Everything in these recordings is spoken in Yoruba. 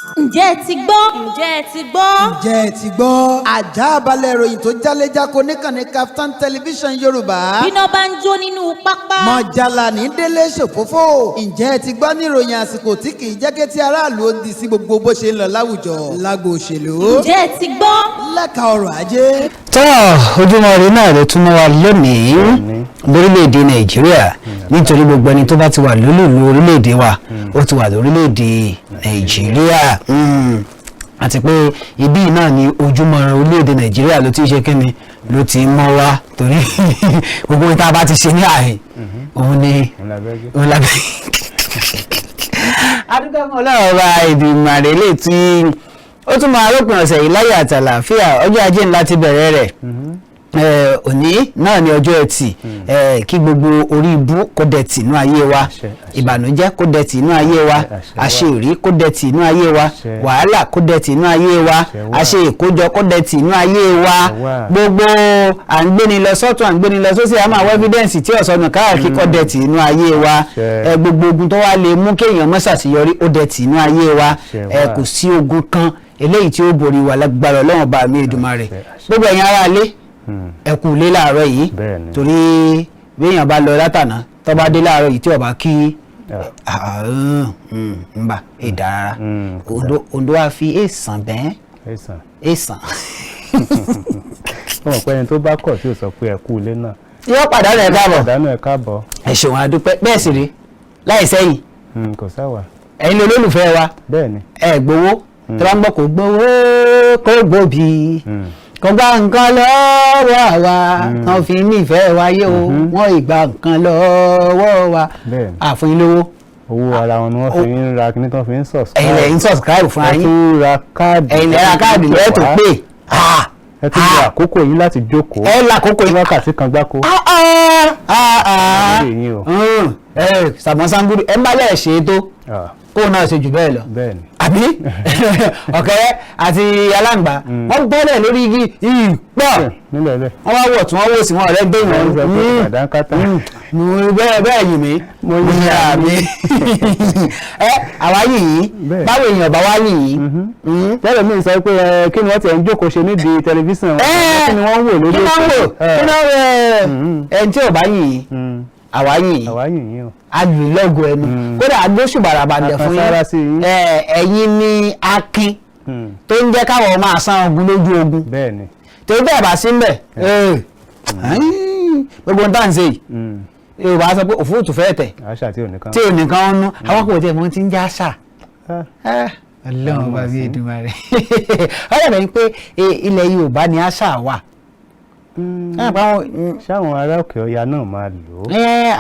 Ǹjẹ́ ẹ ti gbọ́? Ǹjẹ́ ẹ ti gbọ́? Àjààbálẹ̀ ìròyìn tó jálẹ̀jáko níkànnì Kaftan television Yorùbá. Bíná bá ń jó nínú pápá. Mọ̀jàlá ní délé ṣòfófó. Ǹjẹ́ ẹ ti gbọ́ ní ìròyìn àsìkò tí kì í jẹ́ kí tí aráàlú ó di sí gbogbo bó ṣe ń lọ láwùjọ lágbo òṣèlú. Ǹjẹ́ ẹ ti gbọ́? Lẹ́ka ọrọ̀ ajé. Ojúmọ́ ire náà ló tún mọ́ wa lónìí lórílẹ̀‐èdè Nàìjíríà nítorí gbogbo ẹni tó bá ti wà lólùlù orílẹ̀‐èdè wa ó ti wà lórílẹ̀‐èdè Nàìjíríà àti pé ibí náà ni ojúmọ́ orílẹ̀‐èdè Nàìjíríà ló ti ṣe kíni ló ti mọ́ wa torí gbogbo ohun tá a bá ti ṣe ní ààyè òun ni òun lábẹ́ adúgbò ọlọ́run ọba ìgbìmọ̀ àrèlé tí ó tún máa rọ́pìn ọ̀sẹ̀ yìí láyé àtàlàáfíà ọjọ́ ajé ńlá ti bẹ̀rẹ̀ rẹ̀ òní náà ni ọjọ́ ẹtì kí gbogbo orí ibú kó dẹ̀tì inú ayé wa ìbànújẹ́ kó dẹ̀tì inú ayé wa àṣeyọrí kó dẹ̀tì inú ayé wa wàhálà kó dẹ̀tì inú ayé wa àṣe ìkójọ kó dẹ̀tì inú ayé wa gbogbo à ń gbéni lọ sọ́tún à ń gbéni lọ sósì àmọ́ àwọn evidence tí ọ̀sọ́nù káàkiri kó dẹ̀tì inú ayé wa gbogbo ogun tó wá lè mú kéèyàn má ṣàṣeyọrí ó dẹ̀tì inú ayé wa kò sí ogun kan eléyìí tí ó borí wa lágbára Ọlọ́run bá mi Èdùmàrè gbogbo ẹ̀yin ará ilé ẹ kú ilé láàárọ̀ yìí torí béèyàn bá lọ látànà tó bá dé láàárọ̀ yìí tí ó bá kí nbà ìdára Ondo wa fi èsàn bẹ́ẹ̀ èsàn. ọmọ pé ẹni tó bá kọ̀ tí ò sọ pé ẹ kú ilé náà yóò pàdánù ẹ káàbọ̀. ẹ ṣeun àdúpẹ́ bẹ́ẹ̀ sì rí láì sẹ́yìn kò sáwà. ẹ̀yin olólùfẹ́ wa ẹ gbowó tó bá ń gbọ́ kó gbowó kó gbòbí kò gba nǹkan lọ́wọ́ àwa wọn fi nífẹ̀ẹ́ wáyé o wọn ìgbà nǹkan lọ́wọ́ wa àfún ilówó. owó ara wọn ni wọ́n fi ń ra kíní tán fi ń subscribe. ẹ̀yin lẹ́yìn subscribe fún ayé ẹ̀yin ra káàdì lẹ́ẹ̀tọ́ pé ẹ ti lo àkókò yìí láti jókòó ẹ lákòókò yìí wákàtí kan gbáko. sàmọ́ sáńgúrú ẹ bá lẹ́ẹ̀ ṣe é tó kó náà ṣe jù bẹ́ẹ̀ lọ àbí ọ̀kẹ́rẹ́ àti aláǹgbá wọ́n gbọ́dọ̀ lórí igi ìpọ̀ wọ́n wá wọ̀ tí wọ́n wò sí wọn ọ̀rẹ́ gbé wọn bẹ́ẹ̀ yìí mi mo yí ara mi àwa yìí báwo èèyàn bá wá yìí. tẹ́lẹ̀ mi sọ pé kí ni wọ́n ti ẹ̀ ń jókòó ṣe nídìí tẹlifíṣàn kí ni wọ́n ń wò lórí ẹni tí ò bá yìí àwa yìí alùlọ́gọ̀ ẹnu kódà agbóṣùbàràbàdẹ̀ fún yín ẹ̀yin ni akin tó ń jẹ́ káwọn máa san ogun lójú ogun tó bẹ́ẹ̀ bá sí ń bẹ̀ gbogbo ń tàn sí yìí Yorùbá sọ pé òfúrútù fẹ́ tẹ̀ tí ò nìkan ń nú àwọn kò tẹ̀ mọ́ ti ń já àṣà Ọlọ́run bá bí Èdùmàrè ọ̀rẹ́ rẹ̀ ń pé ilẹ̀ Yorùbá ni àṣà wà. Ṣáwọn ará òkè ọya náà máa lò ó.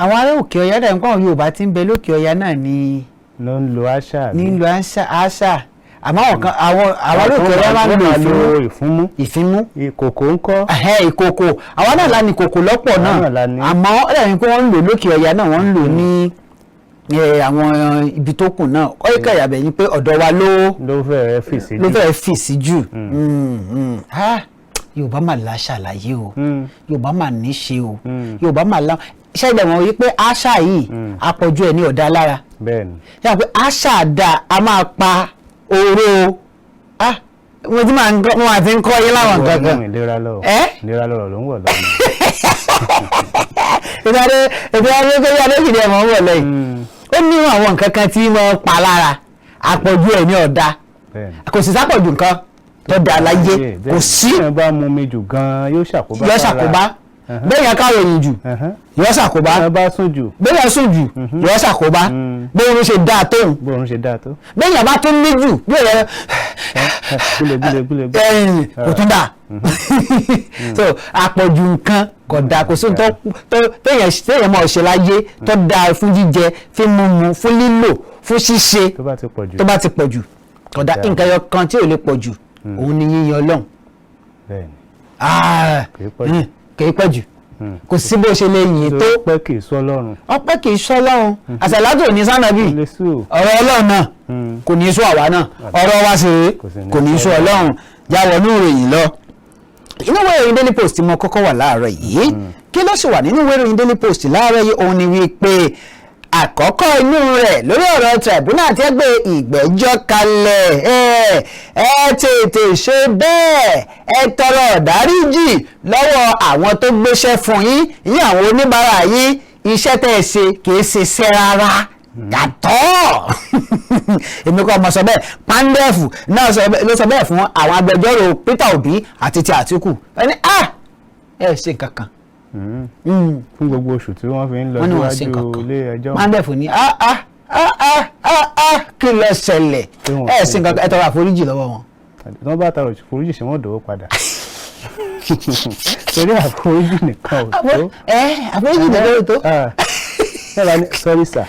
Àwọn ará òkè ọya dẹ̀ ń pọ̀ Yorùbá tí ń bẹ lókè ọya náà ni ló ń lo àṣà ní lo àṣà àmọ́ àwọn ará òkè ọya máa ń lo ìfimú ìkòkò ń kọ́. Ìkòkò àwọn náà la ní ìkòkò lọ́pọ̀ náà àmọ́ ọ̀rẹ́ mi pé wọ́n ń lò lókè ọya náà wọ́n ń lò ní àwọn ibi tó kù náà ó yẹ káyà bẹ̀yìn pé ọ̀dọ̀ wa ló fẹ́ẹ́ fì sí jù. Yorùbá mà láṣà láyé o Yorùbá mà níṣe o Yorùbá mà lá iṣẹ́ ìgbà wọn wípé àṣà yìí àpọ̀jù ẹ̀ ní ọ̀dà lára yàrá pé àṣà dà a máa pa oró mo ti máa ń kọ́ mo máa ti ń kọ́ yín láwọn nǹkan kan. ìlera lọ́rọ̀ ló ń wọ̀ lọ́nà. ìdájọ́ pé yàrá ìdí ẹ̀ mọ̀ ń wọ̀ lẹ́yìn ó ní àwọn nǹkan kan tí wọ́n pa lára àpọ̀jù ẹ̀ ní ọ̀dà kò sì sápọ̀jù nǹkan tó da láyé kò sí. bí ẹ bá mú mi jù gan-an yóò ṣàkóbá. bẹ́ẹ̀ yẹn káròyìn jù yóò ṣàkóbá. bí ẹ bá sùn jù. bẹ́ẹ̀ yẹn sùn jù yóò ṣàkóbá. bẹ́ẹ̀ yẹn ṣe dáa tóun. bẹ́ẹ̀ yẹn bá tún ní jù bí ẹ kò tún dà. so àpọ̀jù nǹkan kò dáa kò sí téèyàn máa ṣe láyé tó dáa fún jíjẹ fún mímu fún lílò fún ṣíṣe tó bá ti pọ̀ jù kò dáa nǹkan ẹyọ kan tí ò lè pọ̀ jù òun ni yíyan Ọlọ́run kìí pẹ́ jù kò sí bó ṣe lè yìn tó ọpẹ́ kìí sọ Ọlọ́run àṣàlátò ní sànàbí ọ̀rọ̀ Ọlọ́run náà kò ní sọ àwa náà ọ̀rọ̀ wa sì kò ní sọ Ọlọ́run jáwọ́ ní ìròyìn lọ. inú ìwé ìròyìn Daily Post tí mo kọ́kọ́ wà láàárọ̀ yìí kí ló sì wà nínú ìwé ìròyìn Daily Post láàárọ̀ yìí òun ni wípé àkọ́kọ́ inú rẹ̀ lórí ọ̀rọ̀ tribunal tí ẹ gbé ìgbẹ́jọ́ kalẹ̀ ẹ tètè ṣe bẹ́ẹ̀ ẹ tọrọ ìdáríjì lọ́wọ́ àwọn tó gbéṣẹ́ fún yín ìyẹn àwọn oníbàárà yín iṣẹ́ tẹ́ ẹ ṣe kìí ṣe ṣẹ́ rárá yàtọ̀ èmi kọ́ ọmọ sọ bẹ́ẹ̀ Pandef náà ló sọ bẹ́ẹ̀ fún àwọn agbẹjọ́rò Peter Obi àti ti Àtíkù ẹni ẹ ṣe kankan fún gbogbo oṣù tí wọ́n fi ń lọ síwájú ilé ẹjọ́. Pandef ní kí ló ṣẹlẹ̀ ẹ ṣe kankan ẹ tọrọ àforíjì lọ́wọ́ wọn. tí wọ́n bá tọrọ àforíjì ṣe wọ́n dòwó padà torí àforíjì nìkan ò tó. àforíjì nìkan ò tó. sorry sir.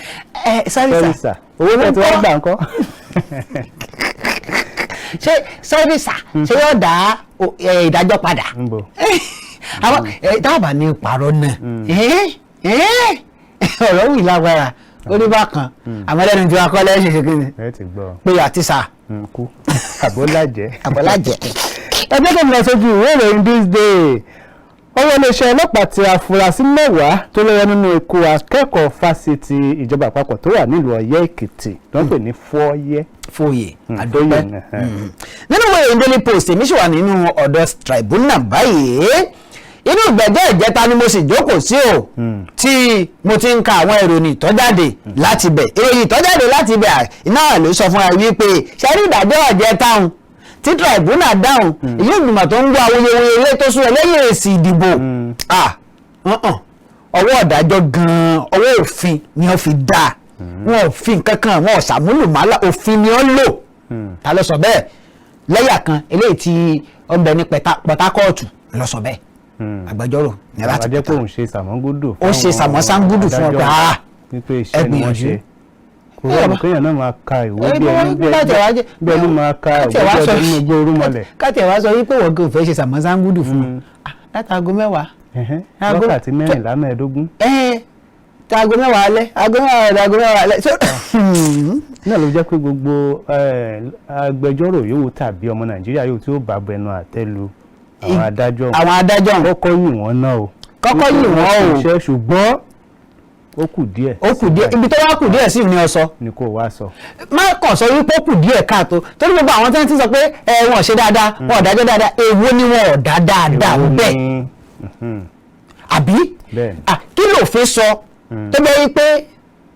sorry sir. owó náà tí wọ́n gbà ńkọ́. ṣé sorry sir ṣé yóò dá ìdájọ́ padà. àwọn dábàá ní ìpàrọ̀ náà ọ̀rọ̀ wì lágbára ó ní bákan àmọ́ lẹ́nu tí wọ́n kọ́ lẹ́yìn ṣe kí ni pé àti sà. kú àbọ̀lájẹ́. ẹgbẹ́ tó ń lọ sójú ìwé ìròyìn this day ọwọ́ iléeṣẹ́ ọlọ́pàá ti afurasí 10 tó lọ́wọ́ nínú ikú akẹ́kọ̀ọ́ fásitì ìjọba àpapọ̀ tó wà nílùú Ọ̀yẹ́ Èkìtì wọ́n pè ní Fóyè àdóyè. nínú ìwé ìròyìn Daily Post èmi sì wà nínú ọ̀dọ̀ tribunal báyìí inú ìgbẹ́jọ́ ìjẹta ni mo sì jókòó sí o tí mo ti ń ka àwọn ìròyìn tó jáde láti bẹ̀ ìròyìn tó jáde láti bẹ̀ náà ló sọ fún wa wípé ṣẹ́rí ìdájọ́ ìjẹta tí tribunal dáhùn èyí ìgbìmọ̀ tó ń gbọ́ awuyewuye ilé tó sún ẹlẹ́yìn èsì ìdìbò ọwọ́ ọ̀dájọ́ gan-an ọwọ́ òfin ni wọ́n fi dá wọn ò fi nǹkan kan wọn ò ṣàmúlùmálà òfin ni wọ́n lò ta ló sọ bẹ́ẹ̀ lẹ́yà kan eléyìí tí ó ń bẹ ní Port Harcourt ló sọ bẹ́ẹ̀ agbẹjọ́rò ní láti pẹ̀tà. àbájẹ́ kò ń ṣe sàmọ́ngúdù. ó ṣe sàmọ́sángúdù fún ọ pé ẹgbìyànjú. kéèyàn náà máa ka ìwé bí ẹni máa ka ìwé bí ọdún nínú igbó orúmọlẹ̀. káàtì wá sọ wípé wọ́n kò fẹ́ ṣe sàmọ́sángúdù fún un láti aago 10. wákàtí 14 15. tí aago 10 alẹ́ aago 10 alẹ́. náà ló jẹ́ pé gbogbo agbẹjọ́rò yòówù tàbí ọmọ Nàìjíríà yòówù tí ó bá bẹnu àtẹ́lu àwọn adájọ́ kọ́kọ́ yìn wọ́n náà o. kọ́kọ́ yìn wọ́n o. ṣùgbọ́n ó kù díẹ̀. ibi tó wá kù díẹ̀ sí ni ọ sọ. ni kò wá sọ. má kàn sọ wípé ó kù díẹ̀ káàtó torí gbogbo àwọn tí wọ́n ti sọ pé wọn ò ṣe dáadáa wọn ò dájọ́ dáadáa èwo ni wọn ò dá dáadáa bẹ́ẹ̀. àbí kí lòfin sọ tó bẹ́ wípé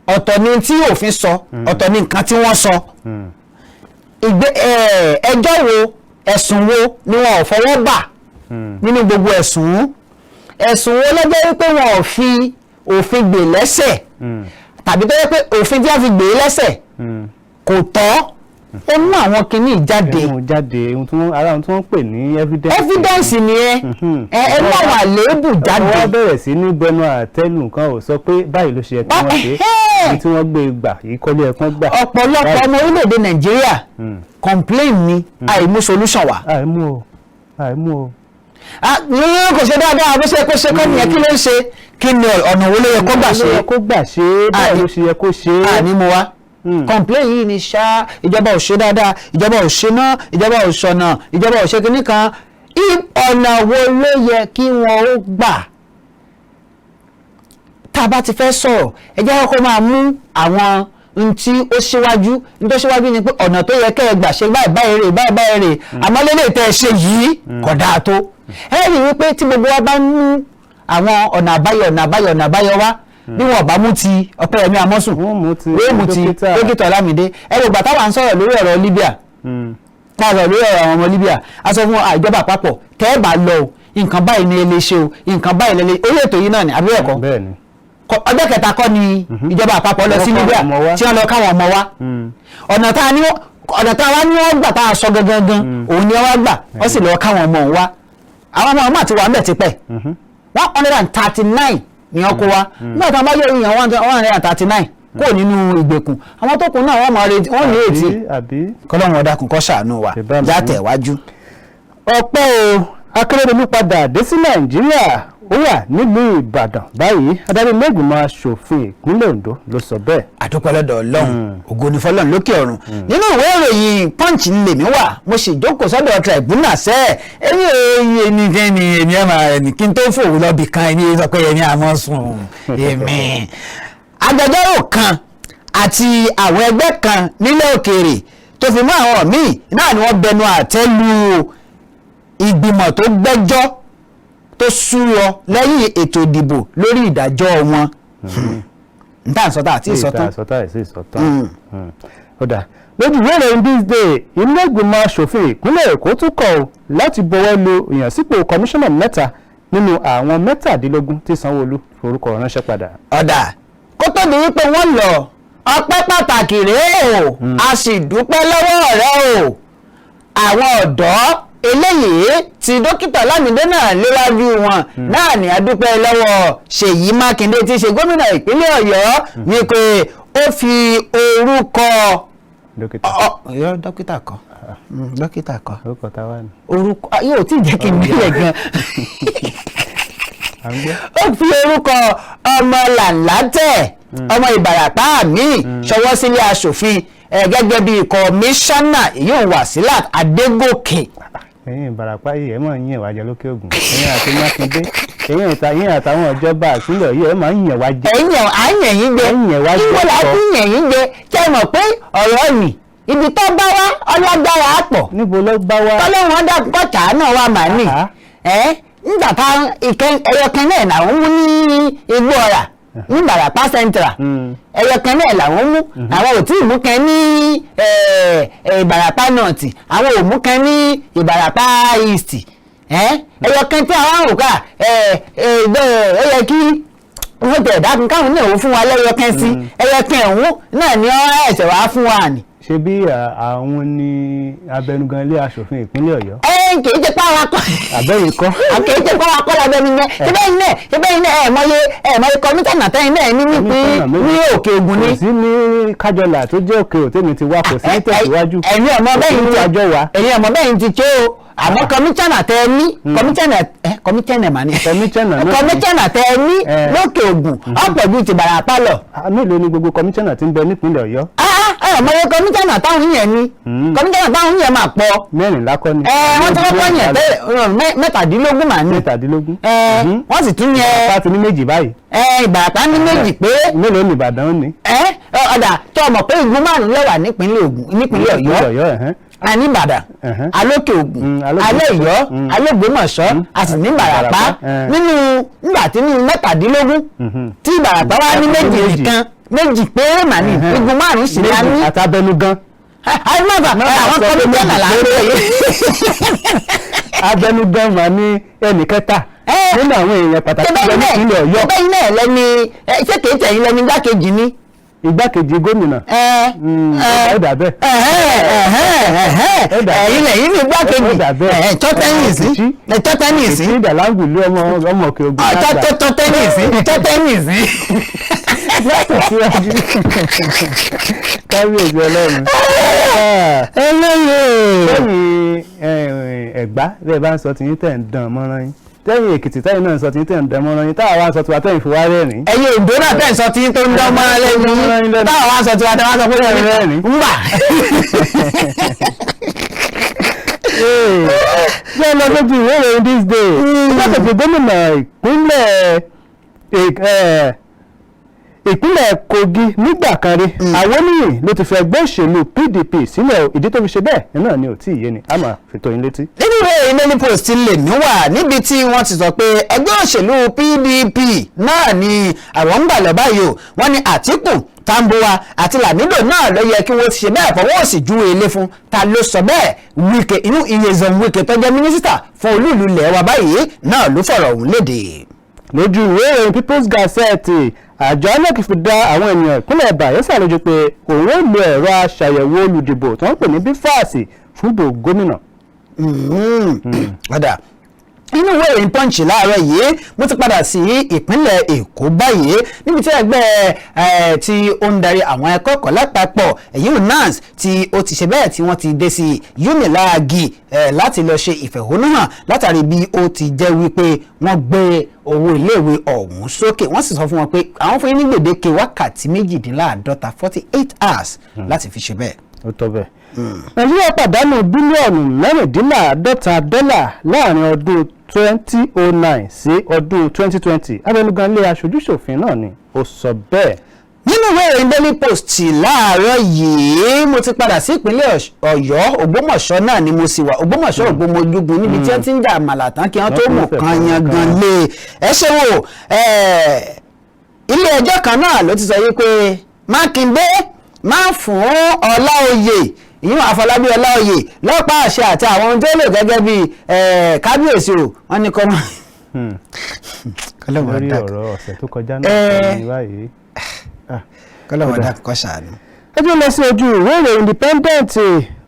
ọ̀tọ̀ ni tí òfin sọ ọ̀tọ̀ ni nǹkan tí wọ́n sọ. ẹjọ́ wo ẹ̀sùn wo ni wọn ò fọwọ́ bà nínú gbogbo ẹ̀sùn wo lọ́jọ́ wípé wọn ò fi òfin gbè lẹ́sẹ̀ tàbí tó yẹ pé òfin tí a fi gbè lẹ́sẹ̀ kò tọ́ ó mú àwọn kinní jáde. ara ohun tí wọ́n pè ní evidence ni ẹ mú àwọn àléébù jáde. wọ́n bẹ̀rẹ̀ sí ní bẹnu àtẹ́lù nǹkan ò sọ pé báyìí ló ṣe yẹ kí wọ́n ṣe ibi tí wọ́n gbé gbà ìkọ́lé ẹ̀kan gbà. ọ̀pọ̀lọpọ̀ ọmọ orílẹ̀-èdè Nàìjíríà complain ni àìmú solution wá. àìmú o. kò ṣe dáadáa bó ṣe kó ṣe kọ́ nìyẹn kí ló ń ṣe kí ni ọ̀nà wo ló yẹ kó gbà ṣe báyìí ló ṣe yẹ kó ṣe. àní mo wá complain yìí ni ṣá ìjọba ò ṣe dáadáa ìjọba ò ṣe náà ìjọba ò ṣọ̀nà ìjọba ò ṣe kinní kan ọ̀nà wo ló yẹ kí wọ́n ó gbà. tá a bá ti fẹ́ sọ̀rọ̀ ẹ jẹ́ kó máa mú àwọn ntí ó ṣíwájú ntó ṣíwájú ni pé ọ̀nà tó yẹ kẹ́ ẹ gbà ṣe báyìí rè àmọ́ lélẹ̀ tẹ́ ẹ ṣe yìí kò dáa tó. ẹ rí i wípé tí gbogbo wa bá ń mú àwọn ọ̀nà àbáyọ wá bí wọn bá mú ti Ọpẹ́yẹmí Amósùn wọ́n mú ti Dókítà Ọlámídé ẹ̀rọ ìgbà táwa ń sọ̀rọ̀ lórí ọ̀rọ̀ Libya táwọn lórí ọ̀rọ̀ àwọn ọmọ Libya a sọ fún ìjọba àpapọ̀ tẹ́ ẹ bá lọ o nǹkan báyìí ni ẹ lè ṣe o nǹkan báyìí lè orí ètò yìí náà ni àbí ẹ̀kọ́ ọjọ́ kẹta kọ́ ni ìjọba àpapọ̀ lọ sí Libya tí wọ́n lọ káwọn ọmọ wa ọ̀nà tá a wá ní wọ́n gbà tá a sọ gangan òun ni wọ́n wá gbà wọ́n sì lọ káwọn ọmọ wa àwọn ọmọ àti wà ń bẹ̀ tipẹ́ 139 ni wọ́n kó wa nígbà tí wọ́n bá yọ ìyàn 139 kó nínú ìgbèkùn àwọn tó kù náà wọ́n máa retí wọ́n ní ètí kọ́lọ́run ọ̀dà kùn kọ́ ṣàánú wa jáàtẹ̀ wájú. ọpẹ́ o Akérédolú padà dé sí Nàìjíríà ó wà nílùú Ìbàdàn báyìí adarí ilé-ìgbìmọ̀ aṣòfin ìpínlẹ̀ Ondo ló sọ bẹ́ẹ̀. àdúpẹ́ lọ́dọ̀ Ọlọ́run ògo ni fọ́lọ́run lókè ọ̀run nínú ìwé ìròyìn Punch lèmi wà mo sì jókòó sọ́dọ̀ tribunal sẹ́ èmi ẹ̀ máa ẹni kí n tó fòwú lọ́bì kan ẹni sọ pé ẹni àmọ́ sùn èmi agbẹjọ́rò kan àti àwọn ẹgbẹ́ kan nílẹ̀ òkèèrè tó fi mọ́ àwọn míì náà ni wọ́n bẹnu àtẹ́ lu ìgbìmọ̀ tó gbẹ́jọ́ tó súyọ lẹ́yìn ètò ìdìbò lórí ìdájọ́ wọn. nta sọta àti ìsọtán. Ọ̀dà lójú ìwé ìròyìn this day ilé ìgbìmọ̀ aṣòfin ìpínlẹ̀ Èkó tún kọ̀ láti bọwọ́ lu ìyànsípò kọmíṣánná mẹ́ta nínú àwọn 17 tí Sanwó-Olú forúkọ ránṣẹ́ padà. ọ̀dà kó tó di wípé wọ́n lọ ọpẹ́ pàtàkì rèé o a sì dúpẹ́ lọ́wọ́ rẹ o àwọn ọ̀dọ́ eléyìí tí dókítà Ọlámídé náà léwájú wọn náà ní a dúpẹ́ lọ́wọ́ Ṣèyí Mákindé tí í ṣe gómìnà ìpínlẹ̀ Ọ̀yọ́ wípé ó fi orúkọ dókítà kọ́ orúkọ táwa ni. orúkọ yóò tí ì jẹ́ kí n nílẹ̀ gan ó fi orúkọ ọmọ làǹlátẹ̀ ọmọ Ìbàràpá mi ṣọwọ́ sílé aṣòfin gẹ́gẹ́ bí kọmíṣánná ìyóò Wàsílà Adégòkè. ẹ̀yin Ìbàràpá yìí ẹ máa ń yìn wá jẹ lókè Ògùn ẹ̀yin àti Mákindé ẹ̀yin àtàwọn ìjọba àpínlẹ̀ yìí ẹ máa ń yìn wá jẹ. àyẹ̀yìn jẹ ìwọ láti yẹ̀yìn jẹ kí ẹ mọ̀ pé ọ̀rọ̀ nì ibi tó bá wá ọlágbára àpọ̀. níbo ló bá wá. tọ́lọ́wọ́n dàpọ̀ tà náà wà mà ní nígbà tá ẹyọkan náà làwọn mú ní Igbó Ọrà ní Ìbàràpá Central ẹyọkan náà làwọn mú àwọn ò tí ì mú kan ní Ìbàràpá North àwọn ò mú kan ní Ìbàràpá East ẹyọkan tí àwọn àwòká ó yẹ kí wọ́n tẹ̀ dákun káwọn náà wò fún wa lẹ́yọkan sí ẹyọkan ẹ̀hún náà ni wọ́n ẹ̀sẹ̀ wá fún wa ni. ṣe bí àwọn ní abẹnugan ilé aṣòfin ìpínlẹ̀ Ọ̀yọ́. kì í ṣe pé àwọn akọ. àbẹ́yìn kọ́. kì í ṣe pé àwọn akọ labẹnugan ṣẹbẹ́yìn náà ẹ̀mọye kọmíṣánná tẹ́yìn náà ní Òkè Ògùn ni. kò sí ní Kájọlà tó jẹ́ Òkè Òtẹ́mi ti wá kò sí ní tẹ̀síwájú. ẹ̀yin ọmọ bẹ́yìn ti tó àmọ́ kọmíṣánná tẹ́ ní kọmíṣánná mà ní. kọmíṣánná tẹ́ ní lókè Ògùn ọ̀pọ̀ ju ti Ìbàràpá lọ. mélòó ni gbogbo kọmíṣánná ti ń bẹ nípínlẹ̀ Ọ̀yọ́. ọmọye kọmíṣánná táwọn yẹn ni kọmíṣánná táwọn yẹn máa pọ̀. 14 kọ́ ni. wọ́n ti kọ́kọ́ yẹn tẹ́lẹ̀ 17 mà ní. 17. wọ́n sì tún yẹn. Ìbàràpá ti ní 2 báyìí. Ìbàràpá ní 2 pé. mélòó ni Ìbàdàn ní. ọ̀dà tó ọmọ pé igun 5 lẹ́wà nípínlẹ̀ Ọ̀yọ́ ní Ìbàdàn alókè Ògùn alẹ́ Ọ̀yọ́ alógbómọ̀ṣọ́ a sì ní Ìbàràpá nínú nígbà tí ní 17 tí Ìbàràpá wá ní 2 nìkan 2 péré mà ní igun 5 sì ní a ní. àtàbẹnugan. àwọn kọmíṣánná là ń lò yìí. abẹnugan mà ní ẹnì kẹta nínú àwọn èèyàn pàtàkì lọ ní ìpínlẹ̀ Ọ̀yọ́. bẹ́ẹ̀ náà lẹ́ni ṣé kìí tẹ̀yìn lẹ́ni igbákejì ni. igbákejì gómìnà. ẹ̀dà bẹ́ẹ̀. ẹ̀yin lẹ́yìn ní igbákejì tọ́tẹ́nìsì. ìdàlángùlú ọmọ Òkè Ògùn. tọ́tẹ́nìsì. látọ̀ síwájú kábíyèsí Ọlọ́run. lẹ́yìn Ẹ̀gbá bẹ́ẹ̀ bá ń sọ tìyín tẹ̀ ń dán mọ́rán yín tẹ́yìn Èkìtì tẹ́yìn náà sọ tìyín tẹ̀ ń dán mọ́rán yín táwa wá sọ tiwa tẹ́yìn fi wá rẹ́rìn. ẹ̀yin Oǹdó náà tẹ̀ ń sọ tìyín tó ń dán mọ́rán lẹ́yìn táwa wá sọ tiwa tẹ́yìn wá sọ pé rẹ́rìn. ń bà. bẹ́ẹ̀ lọ lójú ìwé ìròyìn this day igbákejì gómìnà ìpínlẹ̀ Kogi nígbà kan rí Awoniyi ló ti fẹ́ ẹgbẹ́ òṣèlú PDP sílẹ̀ ìdí tó fi ṣe bẹ́ẹ̀ náà ni ò tí ì yé ni a máa fi tó yín létí. nínú ìwé Daily Post lè mí wà níbi tí wọ́n ti sọ pé ẹgbẹ́ òṣèlú PDP náà ni àwọn ń gbà lọ báyìí o wọ́n ní Àtíkù Tambuwa àti Lamido náà ló yẹ kí wọ́n ti ṣe bẹ́ẹ̀ fọwọ́ sí ju ilé fún ta ló sọ bẹ́ẹ̀ Wike inú Nyesom Wike tó jẹ́ mínísítà fún olúùlú ilẹ̀ wa báyìí náà ló fọ̀rọ̀ ọ̀hún léde. lójú ìwé ìròyìn People's Gazette àjọ INEC fi dá àwọn ènìyàn ìpínlẹ̀ Bayelsa lójú pé òun ó lo ẹ̀rọ aṣàyẹ̀wò olùdìbò tó ń pè ní bífáàsì fún ìbò gómìnà. padà nínú ìwé ìròyìn Punch láàárọ̀ yìí mo ti padà sí ìpínlẹ̀ Èkó báyìí níbi tí ẹgbẹ́ tí ó ń darí àwọn akẹ́kọ̀ọ́ lápapọ̀ UNANS tí ó ti ṣe bẹ́ẹ̀ tí wọ́n ti dé sí Unilag láti lọ ṣe ìfẹ̀hónúhàn látàrí bí ó ti jẹ́ wípé wọ́n gbé owó iléèwé ọ̀hún sókè wọ́n sì sọ fún wọn pé àwọn fún yín ní gbèdéke wákàtí 48 hours láti fi ṣe bẹ́ẹ̀. ó tọ́ bẹ́ẹ̀. Nàìjíríà pàdánù bílíọ̀nù $14 láàrin ọdún 2009 sí ọdún 2020 abẹnugan ilé aṣojúṣòfin náà ni ó sọ bẹ́ẹ̀. nínú ìwé ìròyìn Daily Post láàárọ̀ yìí mo ti padà sí ìpínlẹ̀ Ọ̀yọ́ Ògbómọ̀ṣọ́ náà ni mo sì wà Ògbómọ̀ṣọ́ Ògbómọjúgun níbi tí wọ́n ti ń jà àmàlà tán kí wọ́n tó mú kan yangan lé ẹ ṣe wò ilé ẹjọ́ kan náà ló ti sọ yìí pé Mákindé máa fún Ọláoyè ìyún Àfọlábí Ọláoyè lọ́pàá àṣẹ àti àwọn ohun tó lò gẹ́gẹ́ bí kábíyèsí o wọ́n ní kọ́ máa. lórí ọ̀rọ̀ ọ̀sẹ̀ tó kọjá náà ní báyìí. kọ́lọ́wọ́ dà kọ́ ṣàánú. ẹ jẹ́ lọ sí ojú ìwé ìròyìn Independent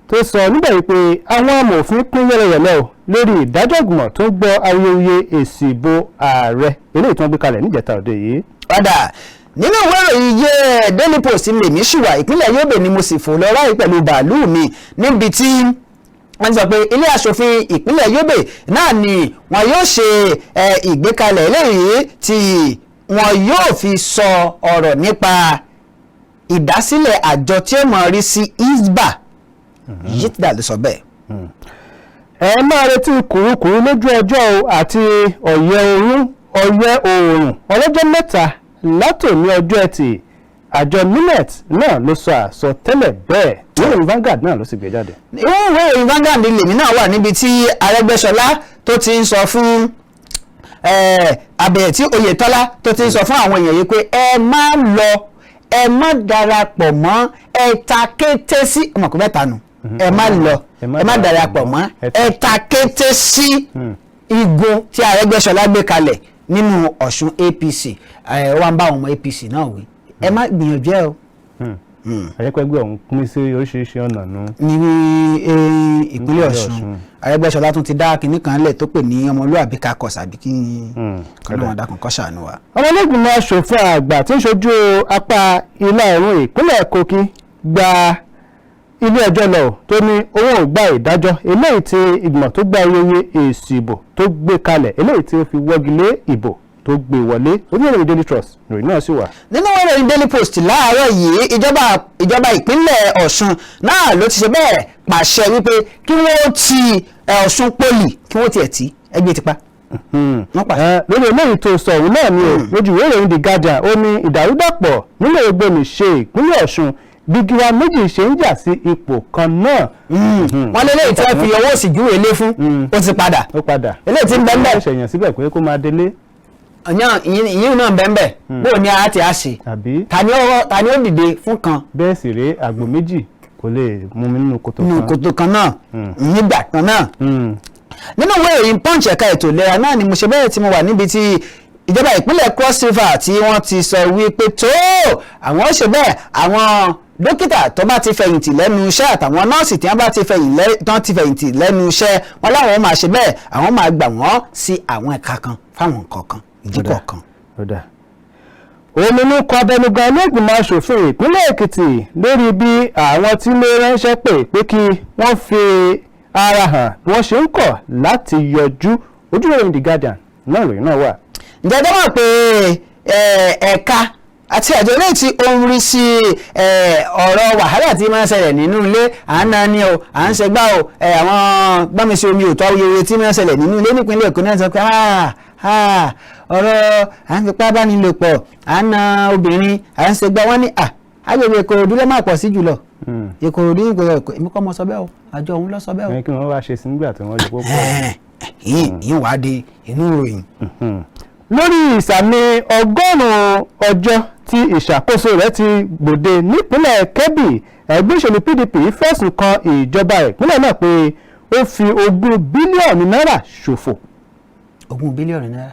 tó sọ nígbà yìí pé àwọn amòfin pín yẹlẹyẹlẹ o lórí ìdájọ́ ìgbìmọ̀ tó ń gbọ́ awuyewuye èsì ìbò ààrẹ eléyìí tí wọ́n gbé kalẹ̀ níjẹta òde yìí. padà nínú ìwé ìròyìn yẹ Daily Post lèmi ṣùwà ìpínlẹ̀ Yobe ni mo sì fò lọ ráyè pẹ̀lú bàálù mi níbi tí wọ́n ti sọ pé ilé aṣòfin ìpínlẹ̀ Yobe náà ni wọn yóò ṣe ìgbékalẹ̀ eléyìí tí wọn yóò fi sọ ọ̀rọ̀ nípa ìdásílẹ̀ àjọ tí ó mọ̀ rí sí ISBA yíta ló sọ bẹ́ẹ̀. ẹ máa retí kùrukùru lójú ọjọ́ àti ọ̀yẹ́ oòrùn ọlọ́jọ́ mẹ́ta látòní ọjọ́ ẹtì àjọ NIMET náà ló sọ àsọtẹ́lẹ̀ bẹ́ẹ̀ ìròyìn Vanguard náà ló sì gbé jáde. ìròyìn Vanguard lèmi náà wà níbi tí Arẹ́gbẹ́ṣọlá tó ti ń sọ fún Abẹ́yẹ̀tí Oyètọ́lá tó ti ń sọ fún àwọn èèyàn yìí pé ẹ má lọ ẹ má darapọ̀ mọ́ ẹ ta kété sí ọmọkùnrin mẹ́ta nù ẹ má lọ ẹ má darapọ̀ mọ́ ẹ ta kété sí igun tí Arẹ́gbẹ́ṣọlá gbé kalẹ̀ nínú Ọ̀ṣun APC wọ́n bá àwọn ọmọ APC náà wí ẹ má gbìyànjú ẹ o. àyẹ́pẹ́gbẹ́ ọ̀hún pín sí oríṣiríṣi ọ̀nà nù. ní ìpínlẹ̀ Ọ̀ṣun Arẹ́gbẹ́ṣọlá tún ti dá kinní kan lẹ̀ tó pè ní ọmọlúwàbí kakọ̀s àbí kí ọlọ́run dákun kó ṣàánú wa. ọmọlẹ́gbìmọ̀ aṣòfin àgbà tí ń ṣojú apá ìlà oòrùn ìpínlẹ̀ Kogi gba ilé ẹjọ́ lọ tó ní owó ò gba ìdájọ́ eléyìí tí ìgbìmọ̀ tó gba iye èsì ìbò tó gbé kalẹ̀ eléyìí tí ó fi wọ́gi lé ìbò tó gbé wọlé orí ìròyìn Daily Trust ìròyìn náà sì wà. nínú ìròyìn Daily Post láàárọ̀ yìí ìjọba ìpínlẹ̀ Ọ̀ṣun náà ló ti ṣe bẹ́ẹ̀ pàṣẹ wípé kí wọ́n ti Ọ̀ṣun poli kí wọ́n tiẹ̀ tí ẹgbẹ́ tipa. lórí eléyìí tó sọ òun náà ni o lójú ìwé ìròyìn The Guardian ó ní ìdàrúdàpọ̀ nílé ìgbóni-ṣe ìpínlẹ̀ Ọ̀ṣun gbígbíra méjì ṣe ń jà sí ipò kan náà. wọ́n lé léyìí tí wọ́n fi ọwọ́ òsì júwèé lé fún ó ti padà. ó padà eléyìí tí ń bẹ́ẹ̀ bẹ́ẹ̀. ṣèyàn síbẹ̀ pé kó máa délé. ìyín náà bẹ́ẹ̀ bẹ́ẹ̀ bó ni a ti á ṣe. ta ni ó dìde fún kan. bẹ́ẹ̀ sì rèé àgbò méjì kò lè mú mi nínú kòtò kan. nínú kòtò kan náà nígbà kan náà. nínú ìwé ìròyìn Punch ẹ̀ka ètò ìlera náà ni mo ṣe bẹ́ẹ̀ tí mo wà níbi tí ìjọba ìpínlẹ̀ Cross River tí wọ́n ti sọ wípé tó àwọn ó ṣe bẹ́ẹ̀ àwọn dókítà tó bá ti fẹ̀yìntì lẹ́nu iṣẹ́ àtàwọn nọ́ọ̀sì tí wọ́n bá ti fẹ̀yìntì lẹ́nu iṣẹ́ wọn láwọn máa ṣe bẹ́ẹ̀ àwọn máa gbà wọ́n sí àwọn ẹ̀ka kan fáwọn kọ̀ọ̀kan ìdíkọ̀ kan. òmìnú kọ abẹnugan lẹ́gbìmọ̀ aṣòfin ìpínlẹ̀ Èkìtì lórí bí àwọn tí lè ránṣẹ́ pé kí wọ́n fi ara hàn bí wọ́n ṣe ń kọ̀ láti yọjú ojú ìròyìn The Guardian náà ìròyìn náà wà. ǹjẹ́ tó mọ̀ pé ẹ̀ka àti àjọ ilé tí ó ń rí sí ọ̀rọ̀ wàhálà tí máa ń ṣẹlẹ̀ nínú ilé à ń nání o à ń ṣẹgbá o àwọn gbámísí omi òtọ́ awuyewuye tí máa ń ṣẹlẹ̀ nínú ilé nípínlẹ̀ Èkó náà sọ pé ọ̀rọ̀ à ń fipá bánilòpọ̀ à ń na obìnrin à ń ṣẹgbá wọn ní agbègbè Ìkòròdú ló máa pọ̀ sí jùlọ Ìkòròdú èmi kọ́ mọ sọ bẹ́ẹ̀ o àjọ òun lọ sọ bẹ́ẹ̀ o. kí wọ́n wá ṣe sí nígbà tí wọ́n lè kó pọ̀. yìí wá di inú ìròyìn. lórí ìsàmì ọgọ́rùn-ún ọjọ́ tí ìṣàkóso rẹ̀ ti gbòde nípínlẹ̀ Kebbi ẹgbẹ́ òṣèlú PDP fẹ̀sùn kan ìjọba ìpínlẹ̀ náà pé ó fi 20 bílíọ̀nù náírà ṣòfò. 20 bílíọ̀nù náírà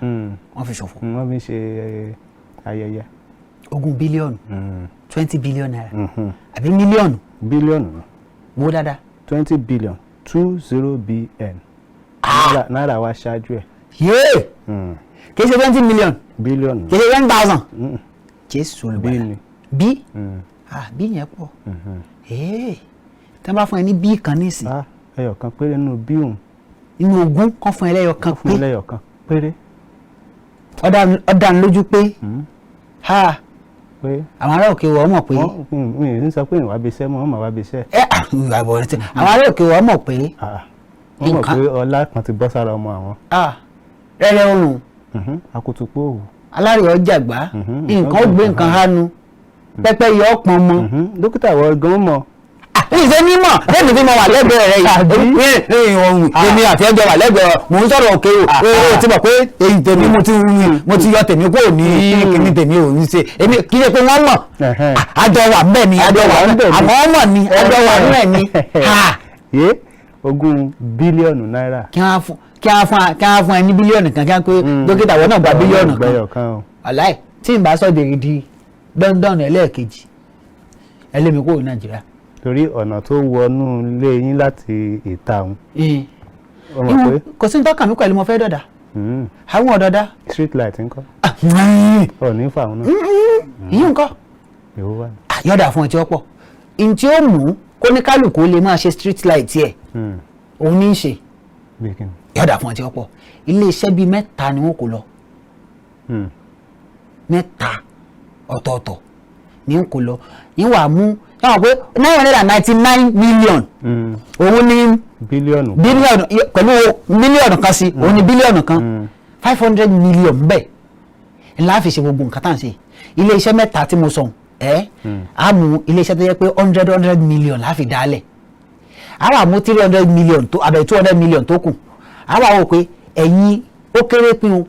wọ́n fi ṣòfò. wọ́n fi ṣe ayẹyẹ. 20 bílíọ̀nù 20 bílíọ̀nù náírà àbí mílíọ̀nù. bílíọ̀nù. wo dáadáa. 20 bílíọ̀nù 20 bn. náírà wá ṣáájú ẹ̀. yéé kì í ṣe 20 mílíọ̀nù. bílíọ̀nù. kì í ṣe 10,000. jésù olùbàdàn bí bí yẹn pọ̀ tí wọ́n bá fún ẹ ní bí kan nísìn. ẹyọ kan péré nínú bí òun. inú ogún kan fún ẹ lẹ́yọ kan pé. fún ẹlẹ́yọ kan péré. ọ̀dà ń lójú pé àwọn ará òkè wọ́n mọ̀ pé. mi ò ní sọ pé ìwà bíṣẹ́ mọ́ ọmọ wa bíṣẹ́. àwọn ará òkè wọ́n mọ̀ pé. wọ́n mọ̀ pé ọlá kan ti bọ́ sára ọmọ àwọn. rẹ́rẹ́ oòrùn. akutupo òwú. alárè ọjàgbá nǹkan ó gbé nǹkan hánu pẹ́pẹ́yẹ ọ̀pọ̀n mọ́. dókítà wọ gan mọ̀. ìṣe mímọ̀ lẹ́nu tí mo wà lẹ́gbẹ̀ẹ́ rẹ̀ yìí èmi àti ẹjọ́ wà lẹ́gbẹ̀ẹ́ mò ń sọ̀rọ̀ òkè o ti mọ̀ pé èyí tèmi mo ti yọ tèmi kúrò ní kíní tèmi ò ní ṣe èmi kì í ṣe pé wọ́n mọ̀ àjọ wà ń bẹ̀ ni àjọ wà ń bẹ̀ ni àwọn mọ̀ ni àjọ wà ń bẹ̀ ni. ogún bílíọ̀nù náírà. kí wọ́n fún ẹ ní bílíọ̀nù kan kí wọ́n pé dókítà wọn náà gba bílíọ̀nù kan aláì tí n bá sọ dèrè di London ẹlẹ́ẹ̀kejì ẹlẹ́mi kúrò ní Nàìjíríà. torí ọ̀nà tó wọnú ilé yín láti ìta òun. kò sí ní tọ́kàn mi pẹ̀lú mo fẹ́ dọ̀dà àwọn ọ̀dọ́dá. street light ńkọ́. ọ̀ní fàwọn náà. ìyí ńkọ́. yọ̀dà fún ọtí ọ̀pọ̀ ntí ó mú kó ní kálukú lè máa ṣe street light yẹ òun ní í ṣe yọ̀dà fún ọtí ọ̀pọ̀ ilé iṣẹ́ bíi mẹ́ta ni wọ́n kò lọ mẹ́ta ọ̀tọ̀ọ̀tọ̀ ni wọ́n kò lọ yín wàá mú yàrá pé 999 million òun ní bílíọ̀nù pẹ̀lú mílíọ̀nù kan sí òun ní bílíọ̀nù kan 500 million bẹ́ẹ̀ ńlá fi ṣe gbogbo nǹkan tá à ń ṣe ilé iṣẹ́ mẹ́ta tí mo sọ a mú ilé iṣẹ́ tó yẹ pé 100 million la fi dálẹ̀ a wà mú 300 million tó àbẹ̀ 200 million tó kù a wà wò pé ẹ̀yin ó kéré pin o